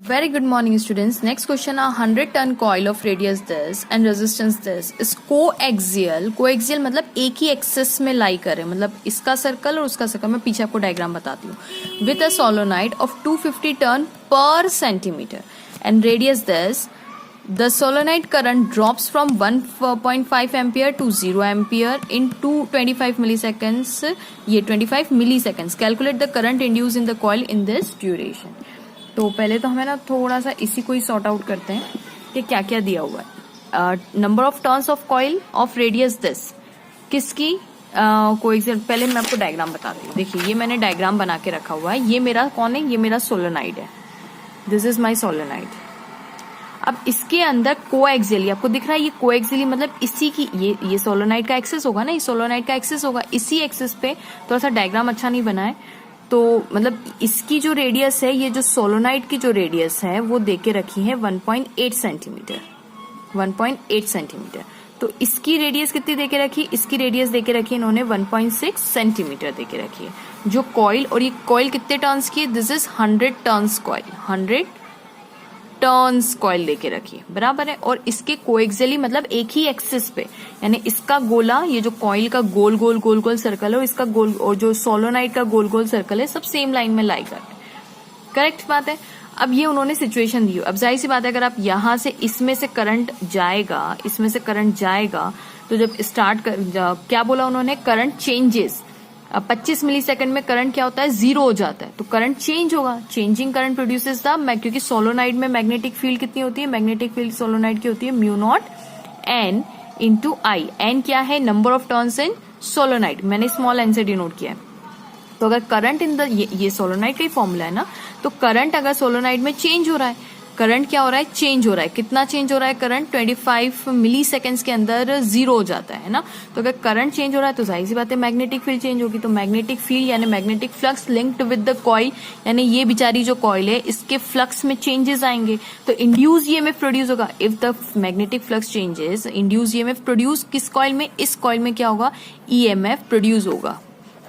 Very good morning students. Next question, a 100-ton coil of radius this and resistance this is coaxial. Coaxial मतलब एक ही axis में लाई करे, मतलब इसका circle और उसका सर्कल. मैं पीछे आपको डायग्राम बताती हूँ. With a solenoid of 250 turn per centimeter and radius this, the solenoid current drops from 1.5 ampere to 0 ampere in 25 milliseconds. ये 25 milliseconds. Calculate the current induced in the coil in this duration. तो पहले तो हमें ना थोड़ा सा इसी को ही सॉर्ट आउट करते हैं कि क्या क्या दिया हुआ है. Number of turns of coil of radius this किसकी कोएक्सियल. पहले मैं आपको डायग्राम बताती हूँ. देखिए ये मैंने डायग्राम बना के रखा हुआ है. ये मेरा कौन है? ये मेरा सोलेनॉइड है. This is my solenoid. अब इसके अंदर कोएक्सियली आपको दिख रहा है. ये कोएक्सियली मतलब इसी की ये सोलेनॉइड का एक्सिस होगा ना. ये सोलेनॉइड का एक्सिस होगा. इसी एक्सिस पे थोड़ा सा डायग्राम अच्छा नहीं बना है तो मतलब इसकी जो रेडियस है, ये जो सोलोनाइड की जो रेडियस है वो देके रखी है 1.8 सेंटीमीटर. 1.8 सेंटीमीटर. तो इसकी रेडियस कितनी देके रखी? इसकी रेडियस देके रखी इन्होंने 1.6 सेंटीमीटर देके रखी है. जो कॉइल, और ये कॉइल कितने टर्न्स की है? This is 100 turns coil. 100 turns coil लेके रखी, बराबर है. और इसके कोएक्सियली मतलब एक ही एक्सिस पे, यानी इसका गोला, ये जो कॉइल का गोल गोल गोल गोल सर्कल है और इसका गोल, और जो सोलोनाइड का गोल गोल सर्कल है, सब सेम लाइन में लाई कर. करेक्ट बात है. अब ये उन्होंने सिचुएशन दी. अब जाहिर सी बात है, अगर आप यहां से इसमें से करंट जाएगा, इसमें से करंट जाएगा, तो जब स्टार्ट क्या बोला उन्होंने? Current changes. 25 मिली सेकंड में करंट क्या होता है? 0 हो जाता है. तो करंट चेंज होगा. चेंजिंग करंट प्रोड्यूसेस द, क्योंकि सोलोनाइड में मैग्नेटिक फील्ड कितनी होती है? मैग्नेटिक फील्ड सोलोनाइड की होती है mu naught n into I. N क्या है? Number of turns in solenoid. मैंने स्मॉल एन से डिनोट किया है. तो अगर करंट इन द, ये सोलोनाइड का ही फॉर्मूला है ना. तो करंट अगर सोलोनाइड में चेंज हो रहा है, करंट क्या हो रहा है? चेंज हो रहा है. कितना चेंज हो रहा है? करंट 25 मिली सेकेंड्स के अंदर 0 हो जाता है ना. तो अगर करंट चेंज हो रहा है तो जाहिर सी बात है मैग्नेटिक फील्ड चेंज होगी. तो मैग्नेटिक फील्ड यानी magnetic flux linked with the coil, यानी ये बेचारी जो कॉइल है इसके फ्लक्स में चेंजेस आएंगे तो इंड्यूस ईएमएफ प्रोड्यूस होगा. If the magnetic flux changes, induce EMF produce किस कॉइल में? इस कॉइल में क्या होगा? ईएमएफ प्रोड्यूस होगा.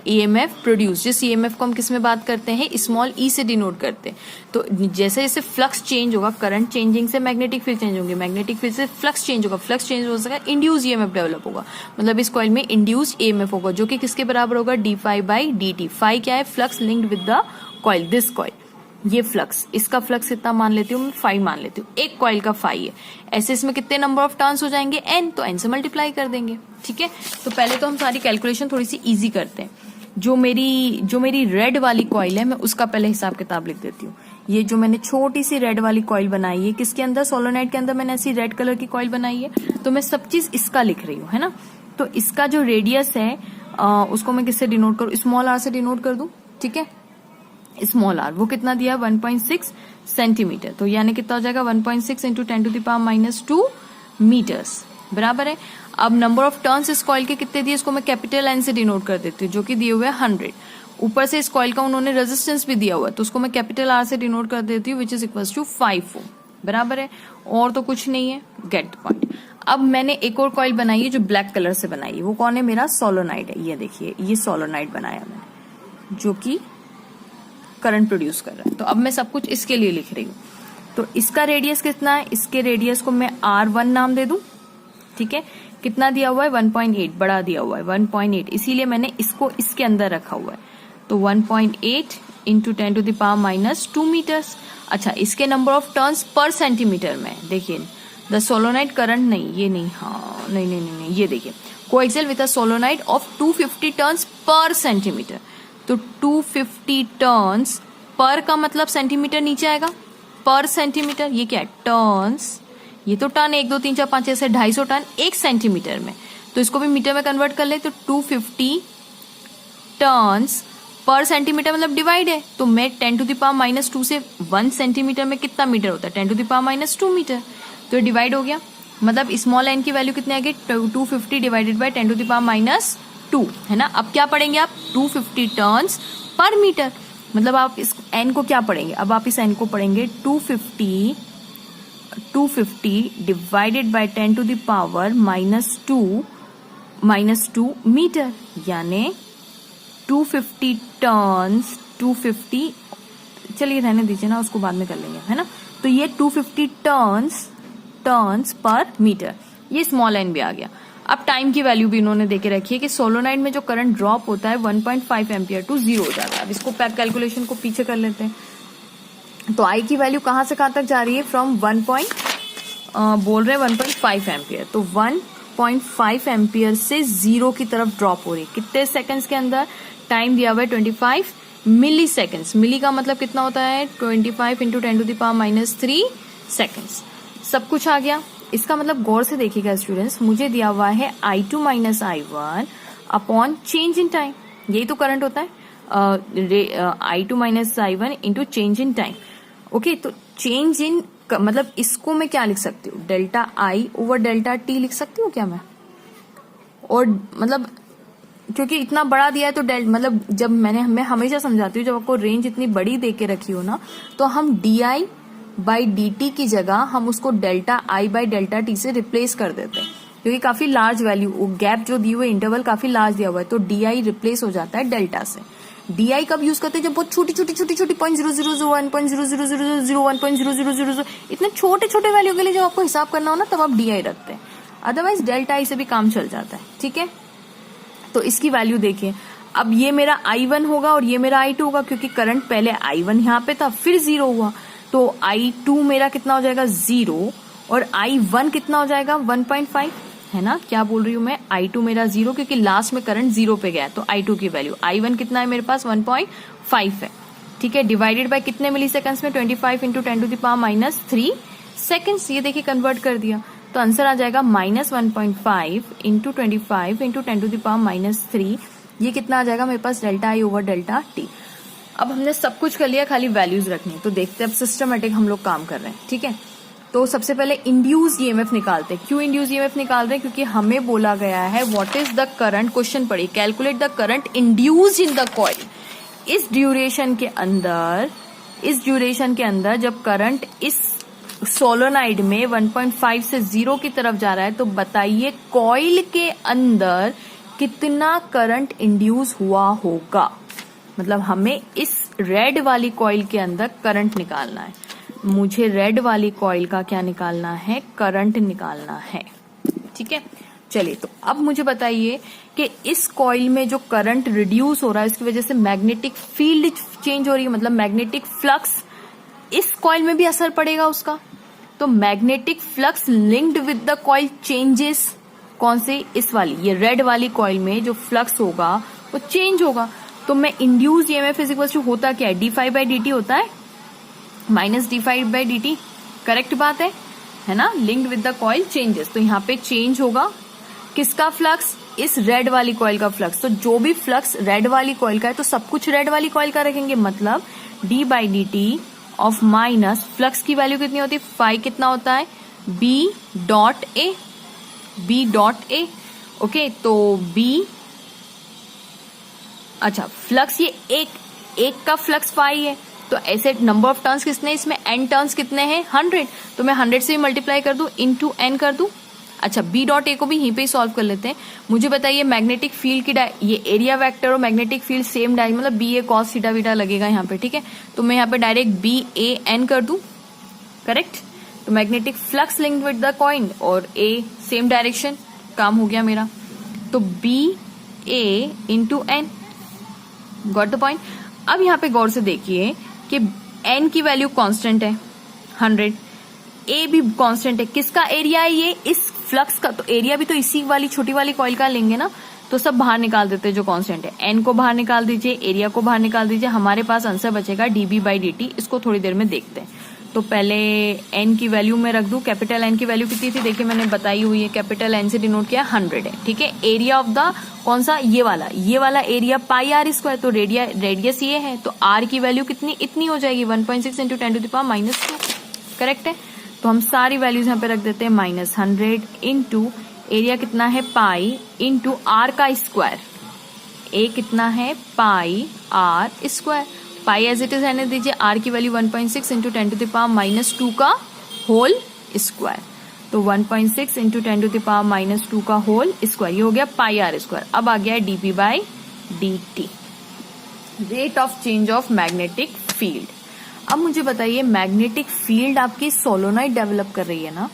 EMF produce. जिस ईएमएफ को हम किस में बात करते हैं? स्मॉल ई से डिनोट करते हैं. तो जैसे जैसे फ्लक्स चेंज होगा, करंट चेंजिंग से मैग्नेटिक फील्ड चेंज होंगे, मैग्नेटिक फील्ड से फ्लक्स चेंज होगा, फ्लक्स चेंज हो सका इंड्यूस ईएमएफ डेवलप होगा. मतलब इस कॉइल में इंड्यूस ईएमएफ होगा जो कि किसके बराबर होगा? D phi by D t. Phi क्या है? Flux linked with the coil. This coil, ये फ्लक्स, इसका फ्लक्स कितना मान लेती हूँ मैं? 5 मान लेती हूँ. एक कॉइल का 5 है. ऐसे इसमें कितने नंबर ऑफ टर्न्स हो जाएंगे? n. तो n से मल्टीप्लाई कर देंगे. ठीक है. तो पहले तो हम सारी कैलकुलेशन थोड़ी सी इजी करते हैं. जो मेरी रेड वाली कॉइल है, मैं उसका पहले हिसाब किताब लिख देती हूँ. ये जो मैंने छोटी सी रेड वाली कॉइल बनाई है, किसके अंदर? सोलोनाइड के अंदर मैंने ऐसी रेड कलर की कॉइल बनाई है. तो मैं सब चीज इसका लिख रही हूँ, है ना. तो इसका जो रेडियस है उसको मैं किससे डिनोट करूँ? स्मॉल आर से डिनोट कर दूं. ठीक है. स्मॉल आर वो कितना दिया? 1.6 सेंटीमीटर. तो यानी कितना हो जाएगा? 1.6 इंटू 10⁻⁻2 मीटर्स, बराबर है. अब नंबर ऑफ टर्न्स इस कॉइल के कितने दिए? इसको मैं कैपिटल एन से डिनोट कर देती हूँ, जो कि दिए हुए 100. ऊपर से इस कॉइल का उन्होंने रेजिस्टेंस भी दिया हुआ है, तो उसको मैं कैपिटल आर से डिनोट कर देती हूँ, विच इज इक्वल्स टू 5 ओम, बराबर है. और तो कुछ नहीं है. Get the point. अब मैंने एक और कॉइल बनाई है जो ब्लैक कलर से बनाई है. वो कौन है? मेरा सोलोनाइड है. ये देखिए, ये सोलोनाइड बनाया मैंने, जो कि करंट प्रोड्यूस कर रहा है. तो अब मैं सब कुछ इसके लिए लिख रही हूँ. तो इसका रेडियस कितना है? इसके रेडियस को मैं R1 नाम दे दूं. ठीक है. कितना दिया हुआ है? 1.8. बड़ा दिया हुआ है 1.8, इसीलिए मैंने इसको इसके अंदर रखा हुआ है. तो 1.8 इंटू 10⁻⁻2 मीटर्स. अच्छा, इसके number of turns per centimetre में देखिए. द सोलोनाइड करंट, नहीं ये नहीं, हाँ नहीं नहीं नहीं, नहीं ये देखिए, coaxial with a solenoid of 250 turns per centimetre. तो 250 टर्न्स पर का मतलब सेंटीमीटर नीचे आएगा. पर सेंटीमीटर, ये क्या है? टर्न्स. ये तो टन 1 2 3 4 5 ऐसे 250 टन 1 सेंटीमीटर में. तो इसको भी मीटर में कन्वर्ट कर ले. तो 250 टर्न्स पर सेंटीमीटर मतलब डिवाइड है. तो मैं 10⁻⁻2 से 1 सेंटीमीटर में कितना मीटर होता है? 10⁻⁻2 मीटर. तो डिवाइड हो गया. मतलब स्मॉल एन की वैल्यू कितनी आ गई? 250 डिवाइडेड बाई 10⁻⁻2, है ना. अब क्या पढ़ेंगे आप? 250 टर्न्स पर मीटर. मतलब आप इस एन को क्या पढ़ेंगे? अब आप इस एन को पढ़ेंगे 250 डिवाइडेड बाय 10⁻⁻2 मीटर, यानी 250 टर्न्स 250 चलिए रहने दीजिए ना, उसको बाद में कर लेंगे, है ना। तो ये 250 टर्न्स पर मीटर, ये स्मॉल एन भी आ गया। अब टाइम की वैल्यू भी इन्होंने देके रखी है कि सोलोनाइड में जो करंट ड्रॉप होता है 1.5 एम्पियर टू 0 हो जाता है। अब इसको कैलकुलेशन को पीछे कर लेते हैं। तो आई की वैल्यू कहां से कहां तक जा रही है, फ्रॉम बोल रहे हैं 1.5 एम्पियर, तो 1.5 एम्पियर से 0 की तरफ ड्रॉप हो रही है। कितने सेकंड्स के अंदर, टाइम दिया हुआ है 25 मिली सेकेंड्स। मिली का मतलब कितना होता है, 25 इंटू 10⁻³ सेकेंड्स। सब कुछ आ गया। इसका मतलब गौर से देखिएगा स्टूडेंट्स, मुझे दिया हुआ है I2 minus I1 upon change in time, यही तो करंट होता है, I2 minus I1 into change in time. Okay, तो चेंज इन मतलब इसको मैं क्या लिख सकती हूँ, delta I over delta T लिख सकती हूँ क्या मैं, और मतलब क्योंकि इतना बड़ा दिया है तो मतलब जब मैं हमेशा समझाती हूँ, जब आपको रेंज इतनी बड़ी दे के रखी हो ना, तो हम DI बाई DT की जगह हम उसको delta I by delta T से रिप्लेस कर देते हैं, क्योंकि काफी लार्ज वैल्यू, गैप जो दी हुई इंटरवल काफी लार्ज दिया हुआ है, तो DI रिप्लेस हो जाता है डेल्टा से। DI कब यूज करते हैं, जब बहुत छोटी 0.0001 0.0001 0.0000 इतने छोटे छोटे वैल्यू के लिए जब आपको हिसाब करना हो ना, तब आप DI रखते हैं, अदरवाइज डेल्टा I से भी काम चल जाता है। ठीक है, तो इसकी वैल्यू देखिए, अब ये मेरा I1 होगा और ये मेरा I2 होगा, क्योंकि करंट पहले I1 यहाँ पे था फिर 0 हुआ, तो I2 मेरा कितना हो जाएगा 0 और I1 कितना हो जाएगा 1.5, है ना। क्या बोल रही हूँ मैं, I2 मेरा 0 क्योंकि लास्ट में करंट 0 पे गया, तो I2 की वैल्यू, I1 कितना है मेरे पास 1.5 है। ठीक है, डिवाइडेड बाय कितने मिली सेकेंड्स में, 25 इंटू 10⁻³ सेकेंड्स। ये देखिए कन्वर्ट कर दिया, तो आंसर आ जाएगा -1.5 इंटू 25 इंटू 10⁻³ ये कितना आ जाएगा मेरे पास, delta I over delta T। अब हमने सब कुछ कर लिया, खाली वैल्यूज रखनी है, तो देखते हैं अब सिस्टमेटिक हम लोग काम कर रहे हैं। ठीक है, तो सबसे पहले इंड्यूस ईएमएफ निकालते हैं। क्यों इंड्यूस ईएमएफ निकाल रहे हैं, क्योंकि हमें बोला गया है what is the current, question पढ़िए, calculate the current induced in the coil. इस ड्यूरेशन के अंदर जब करंट इस सोलोनाइड में 1.5 से 0 की तरफ जा रहा है, तो बताइए कॉइल के अंदर कितना करंट इंड्यूस हुआ होगा। मतलब हमें इस रेड वाली कॉइल के अंदर करंट निकालना है, मुझे रेड वाली कॉइल का क्या निकालना है, करंट निकालना है। ठीक है, चलिए तो अब मुझे बताइए कि इस कॉइल में जो करंट रिड्यूस हो रहा है, इसकी वजह से मैग्नेटिक फील्ड चेंज हो रही है, मतलब मैग्नेटिक फ्लक्स इस कॉइल में भी असर पड़ेगा उसका। तो magnetic flux linked with the coil changes, कौन से, इस वाली, ये रेड वाली कॉइल में जो फ्लक्स होगा वो चेंज होगा। तो मैं induce EMF is equal to होता क्या है, d∅/dt होता है माइनस d∅/dt, करेक्ट बात है ना, linked with the coil changes. तो यहाँ पे चेंज होगा किसका फ्लक्स, इस रेड वाली कॉइल का फ्लक्स। तो जो भी फ्लक्स रेड वाली कॉइल का है, तो सब कुछ रेड वाली कॉइल का रखेंगे, मतलब d/dt ऑफ माइनस फ्लक्स की वैल्यू कितनी होती है, फाई कितना होता है, B.A। ओके, तो B, अच्छा फ्लक्स ये एक का फ्लक्स फाई है, तो ऐसे नंबर ऑफ टर्न्स कितने, इसमें n टर्न्स कितने हैं 100, तो मैं 100 से मल्टीप्लाई कर दूं, इनटू n कर दूं। अच्छा B.A को भी यहीं पे ही सॉल्व कर लेते हैं। मुझे बताइए मैग्नेटिक फील्ड की ये एरिया वेक्टर और मैग्नेटिक फील्ड सेम डायरेक्शन, मतलब BA cos थीटा बीटा लगेगा यहाँ पे। ठीक है, तो मैं यहाँ पे डायरेक्ट BAN कर दूं, करेक्ट। तो magnetic flux linked with the coil और A सेम डायरेक्शन, काम हो गया मेरा। तो BA into N, got the point. अब यहाँ पे गौर से देखिए कि N की वैल्यू कांस्टेंट है 100, A भी कांस्टेंट है, किसका एरिया है ये, इस फ्लक्स का, तो एरिया भी तो इसी वाली छोटी वाली कॉइल का लेंगे ना, तो सब बाहर निकाल देते हैं जो कांस्टेंट है। N को बाहर निकाल दीजिए, एरिया को बाहर निकाल दीजिए, हमारे पास आंसर बचेगा dB/dt। इसको थोड़ी देर में देखते हैं। तो पहले N की वैल्यू में रख दूं, कैपिटल N की वैल्यू कितनी थी, देखिए मैंने बताई हुई है, कैपिटल N से डिनोट किया 100 है। ठीक है, एरिया ऑफ द कौन सा, ये वाला एरिया πr², तो रेडियस ये है, तो r की वैल्यू कितनी, इतनी हो जाएगी 1.6 इंटू 10⁻², करेक्ट है। तो हम सारी वैल्यूज यहाँ पे रख देते हैं, -100 इंटू एरिया कितना है पाई इंटू r का स्क्वायर, a कितना है πr², pi as it is रहने दीजिए, r की वैल्यू 1.6 इंटू 10⁻² का होल स्क्वायर, तो 1.6 इंटू 10⁻² का होल स्क्वायर, ये हो गया πr²। अब आ गया dB/dt, rate of change of magnetic field. अब मुझे बताइए, मैग्नेटिक फील्ड आपकी सोलोनाइड डेवलप कर रही है ना,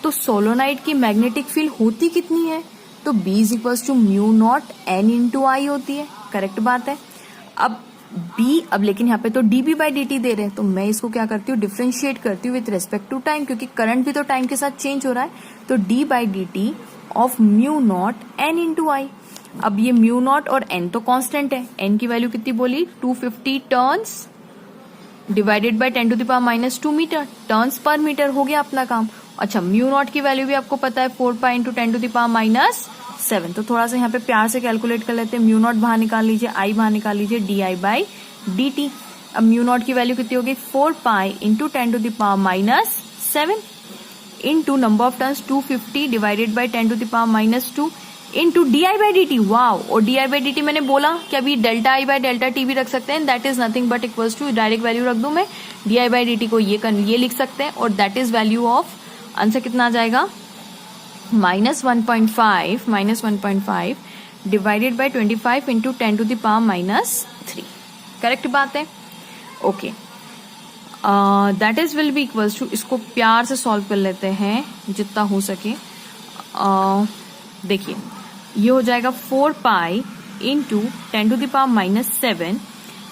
तो सोलोनाइड की मैग्नेटिक फील्ड होती कितनी है? तो B is equals to mu not N into I होती है। करेक्ट बात है। अब लेकिन यहाँ पे तो dB बाई dt दे रहे हैं, तो मैं इसको क्या करती हूँ, डिफ्रेंशिएट करती हूँ विथ रेस्पेक्ट टू टाइम, क्योंकि करंट भी तो टाइम के साथ चेंज हो रहा है। तो d by dt of mu not N into I. अब ये म्यू नॉट और N तो कांस्टेंट है, N की वैल्यू कितनी बोली, 250 turns divided by 10 to the power minus 2 metre, turns पर मीटर हो गया अपना काम। अच्छा, म्यू नॉट की वैल्यू भी आपको पता है 4 pi into 10 to the power minus 7। तो थोड़ा सा यहाँ पे प्यार से कैलकुलेट कर लेते हैं। म्यू नॉट बाहर निकाल लीजिए, आई बाहर निकाल लीजिए, D I by D T. अब म्यू नॉट की वैल्यू कितनी होगी, 4 pi into 10 to the power minus 7 into number of turns 250 divided by 10 to the power minus 2 into D I by D T. Wow, और D I by D T मैंने बोला कि अभी delta I by delta T भी रख सकते हैं, that is nothing but equals to, direct value रख दूं मैं, d I by D t को ये लिख सकते हैं, और that is value of, answer कितना आ जाएगा, minus 1.5 divided by 25 into 10 to the power minus 3। Correct बात है। Okay, that is will be equals to, इसको प्यार से सॉल्व कर लेते हैं जितना हो सके। देखिए, ये हो जाएगा 4 pi into 10 to the power minus 7।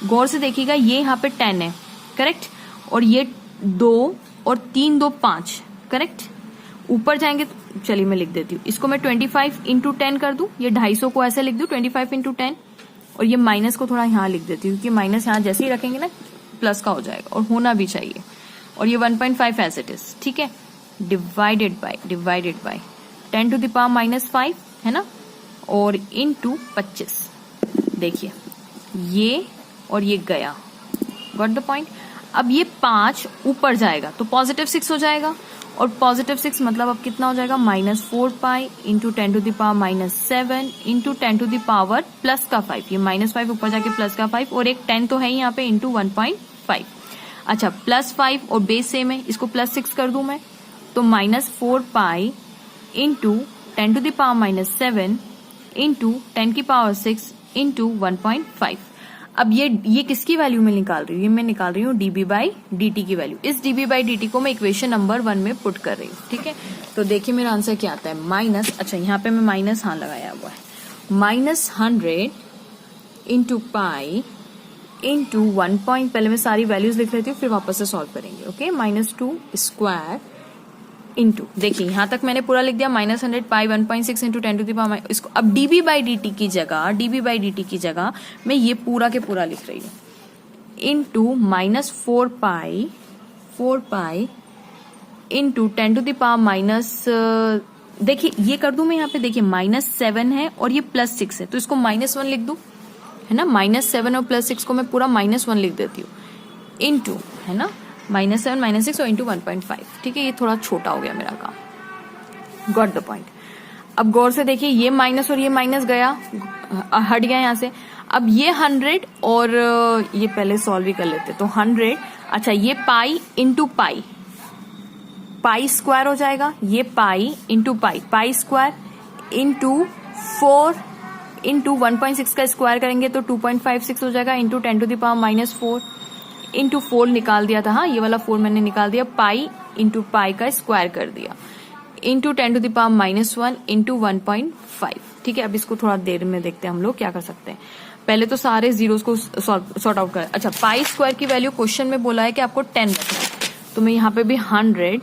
गौर से देखिएगा, ये यहाँ पे 10 है, करेक्ट, और ये 2 और 3 2 5, करेक्ट। ऊपर जाएंगे, चलिए मैं लिख देती हूँ इसको, मैं 25 इंटू 10 कर दूं, ये 250 को ऐसे लिख दूं 25 इंटू 10, और ये माइनस को थोड़ा यहाँ लिख देती हूँ, क्योंकि माइनस यहाँ जैसे ही रखेंगे ना प्लस का हो जाएगा, और होना भी चाहिए। और ये 1.5 एज इट इज, ठीक है, divided by 10 to the power minus 5 है ना, और इंटू 25। देखिए ये और ये गया, गॉट द पॉइंट। अब ये 5 ऊपर जाएगा तो पॉजिटिव 6 हो जाएगा, और पॉजिटिव 6 मतलब अब कितना हो जाएगा, minus 4 pi into 10 to the power minus 7 into 10 to the power plus का 5, ये माइनस 5 ऊपर जाके प्लस का 5, और एक 10 तो है ही यहाँ पे, इंटू 1.5। अच्छा, प्लस 5 और बेस सेम है, इसको प्लस 6 कर दूं मैं, तो minus 4 pi into 10 to the power minus 7 into 10 की पावर 6 इंटू 1.5। अब ये किसकी वैल्यू में निकाल रही हूँ, ये मैं निकाल रही हूँ dB बाई dt की वैल्यू। इस dB बाई dt को मैं इक्वेशन नंबर 1 में पुट कर रही हूँ, ठीक है। तो देखिए मेरा आंसर क्या आता है, माइनस, अच्छा यहाँ पे मैं माइनस हाँ लगाया हुआ है, minus 100 into pi into 1 point, पहले मैं सारी वैल्यूज लिख लेती हूँ फिर वापस से सॉल्व करेंगे। ओके, माइनस 2 स्क्वायर इंटू, देखिए यहाँ तक मैंने पूरा लिख दिया, minus 100 pi 1.6 into 10 to the power, इसको अब dB बाई dt की जगह मैं ये पूरा के पूरा लिख रही हूँ, into minus 4 pi into 10 to the power minus, देखिए ये कर दूं मैं यहाँ पे, देखिए माइनस 7 है और ये प्लस 6 है, तो इसको माइनस 1 लिख दूं, है ना, माइनस 7 और प्लस 6 को मैं पूरा माइनस 1 लिख देती हूँ, इंटू, है ना, माइनस 7 माइनस 6 और इंटू 1.5, ठीक है, ये थोड़ा छोटा हो गया मेरा काम, गॉट द पॉइंट। अब गौर से देखिए, ये माइनस और ये माइनस गया, हट गया यहाँ से। अब ये 100 और ये पहले सॉल्व ही कर लेते, तो 100, अच्छा ये पाई इंटू पाई स्क्वायर हो जाएगा, ये pi into pi square into 4 into 1.6 का स्क्वायर करेंगे तो 2.56 हो जाएगा, into 10 to the power minus 4 into 4 निकाल दिया था, हाँ ये वाला 4 मैंने निकाल दिया, पाई इंटू पाई का स्क्वायर कर दिया, into 10 to the power minus 1 into 1.5, ठीक है। अब इसको थोड़ा देर में देखते हैं हम लोग क्या कर सकते हैं, पहले तो सारे जीरोस को सॉर्ट आउट करें। अच्छा, पाई स्क्वायर की वैल्यू क्वेश्चन में बोला है कि आपको 10 रखना है, तो मैं यहाँ पे भी 100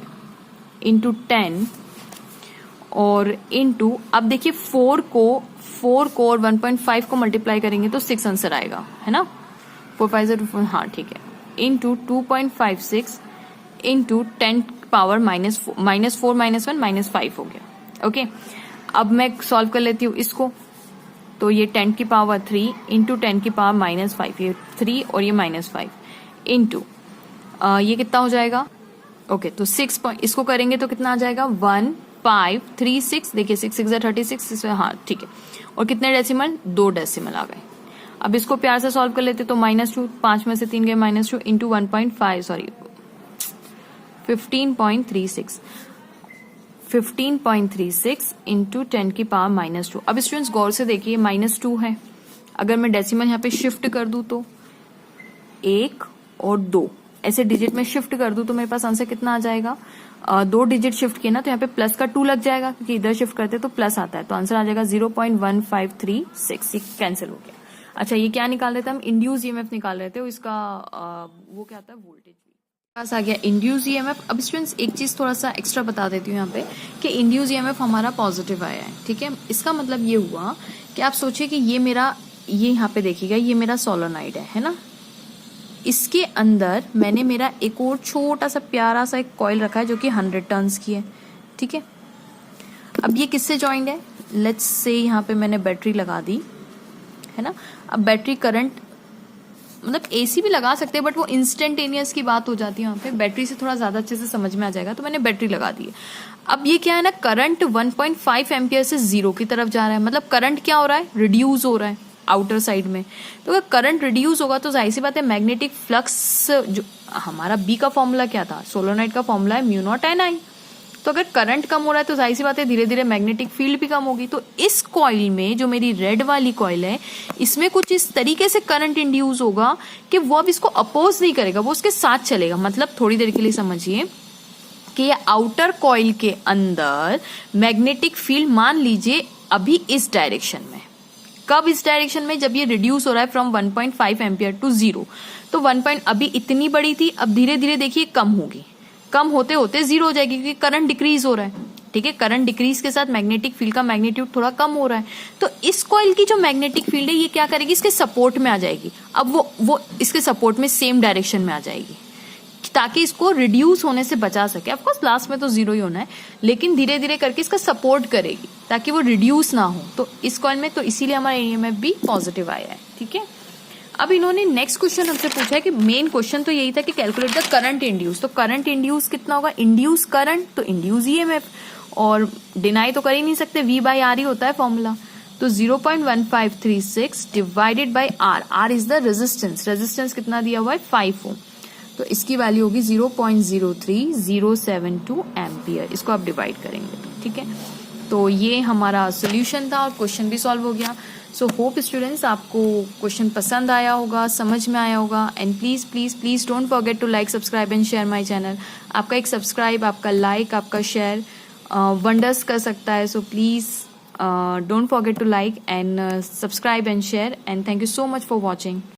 इंटू 10 और इंटू, अब देखिए 4 को और 1.5 को मल्टीप्लाई करेंगे तो 6 आंसर आएगा, है ना, 4 5 0, हाँ ठीक है, into 2.56 into 10 power minus 4 minus 1 minus 5 हो गया। ओके, अब मैं सॉल्व कर लेती हूँ इसको, तो ये 10 की पावर 3 इंटू 10 की पावर माइनस 5, ये 3 और ये माइनस 5 इंटू ये कितना हो जाएगा, ओके तो 6 पॉइंट, इसको करेंगे तो कितना आ जाएगा 1 5 3 6, देखिए 6 6 36, हाँ ठीक है, और कितने डेसिमल, 2 डेसिमल आ गए। अब इसको प्यार से सॉल्व कर लेते, तो -2, 5 में से 3 गए -2 इंटू 1.5, सॉरी 15.36 इंटू 10 की पावर -2। अब स्टूडेंट्स गौर से देखिए, -2 है, अगर मैं डेसिमल यहाँ पे शिफ्ट कर दूं तो 1 और 2, ऐसे डिजिट में शिफ्ट कर दूं तो मेरे पास आंसर कितना आ जाएगा, 2 डिजिट शिफ्ट किए ना तो यहाँ पे प्लस का 2 लग जाएगा, क्योंकि इधर शिफ्ट करते तो प्लस आता है, तो आंसर आ जाएगा 0.1536, ये कैंसिल हो गया। अच्छा, ये क्या निकाल रहे थे हम, इंड्यूस ईएमएफ निकाल रहे थे, इसका वो क्या आता है, वोल्टेज पास आ गया इंड्यूस ईएमएफ। अब स्टूडेंट्स एक चीज थोड़ा सा एक्स्ट्रा बता देती हूँ यहाँ पे कि इंड्यूस ईएमएफ हमारा पॉजिटिव आया है, ठीक है। इसका मतलब ये हुआ कि आप सोचिए कि ये मेरा, ये यहाँ पे देखिएगा, ये मेरा सोलोनाइड है ना, इसके अंदर मैंने मेरा एक और छोटा सा प्यारा सा एक कॉइल रखा है जो कि 100 टर्न्स की है, ठीक है। अब ये किससे जॉइंड है, लेट्स से यहाँ पे मैंने बैटरी लगा दी है ना। अब बैटरी करंट मतलब एसी भी लगा सकते हैं, बट वो इंस्टेंटेनियस की बात हो जाती है, वहाँ पे बैटरी से थोड़ा ज्यादा अच्छे से समझ में आ जाएगा, तो मैंने बैटरी लगा दी है। अब ये क्या है ना, करंट 1.5 एम्पियर से 0 की तरफ जा रहा है, मतलब करंट क्या हो रहा है, रिड्यूस हो रहा है आउटर साइड में। तो अगर करंट रिड्यूस होगा तो जाहिर सी बात है मैग्नेटिक फ्लक्स, जो हमारा बी का फॉर्मूला क्या था, सोलोनाइड का फॉर्मूला है μ0 तो अगर करंट कम हो रहा है तो जाहिर सी बात है धीरे धीरे मैग्नेटिक फील्ड भी कम होगी। तो इस कॉइल में, जो मेरी रेड वाली कॉइल है, इसमें कुछ इस तरीके से करंट इंड्यूस होगा कि वो अब इसको अपोज नहीं करेगा, वो उसके साथ चलेगा। मतलब थोड़ी देर के लिए समझिए कि ये आउटर कॉइल के अंदर मैग्नेटिक फील्ड मान लीजिए अभी इस डायरेक्शन में, कब इस डायरेक्शन में, जब ये रिड्यूस हो रहा है फ्रॉम 1.5 एम्पियर टू 0, तो 1 अभी इतनी बड़ी थी, अब धीरे धीरे देखिए कम होगी, कम होते होते 0 हो जाएगी, क्योंकि करंट डिक्रीज हो रहा है, ठीक है। करंट डिक्रीज के साथ मैग्नेटिक फील्ड का मैग्नीट्यूड थोड़ा कम हो रहा है, तो इस कॉइल की जो मैग्नेटिक फील्ड है ये क्या करेगी, इसके सपोर्ट में आ जाएगी। अब वो इसके सपोर्ट में सेम डायरेक्शन में आ जाएगी, ताकि इसको रिड्यूस होने से बचा सके। ऑफ कोर्स लास्ट में तो 0 ही होना है, लेकिन धीरे धीरे करके इसका सपोर्ट करेगी ताकि वो रिड्यूस ना हो। तो इस कॉइल में, तो इसीलिए हमारा ईएमएफ भी पॉजिटिव आया है, ठीक है। अब इन्होंने नेक्स्ट क्वेश्चन हमसे पूछा है कि मेन क्वेश्चन तो यही था कि कैलकुलेट द करंट इंड्यूस, तो करंट इंड्यूस कितना होगा, इंड्यूस करंट तो इंड्यूस ईएमएफ, और डिनाई तो कर ही नहीं सकते, V/R ही होता है फॉर्मूला। तो 0.1536 divided by R, R is the resistance, resistance कितना दिया हुआ है 5 ओम, तो इसकी वैल्यू होगी 0.03072 एम्पियर। इसको आप डिवाइड करेंगे तो, ठीक है। तो ये हमारा सोल्यूशन था और क्वेश्चन भी सॉल्व हो गया। सो होप स्टूडेंट्स आपको क्वेश्चन पसंद आया होगा, समझ में आया होगा, and please please please don't forget to like, subscribe and share my channel. आपका एक सब्सक्राइब, आपका लाइक, आपका शेयर वंडर्स कर सकता है। So please don't forget to like and subscribe and share, and thank you so much for watching.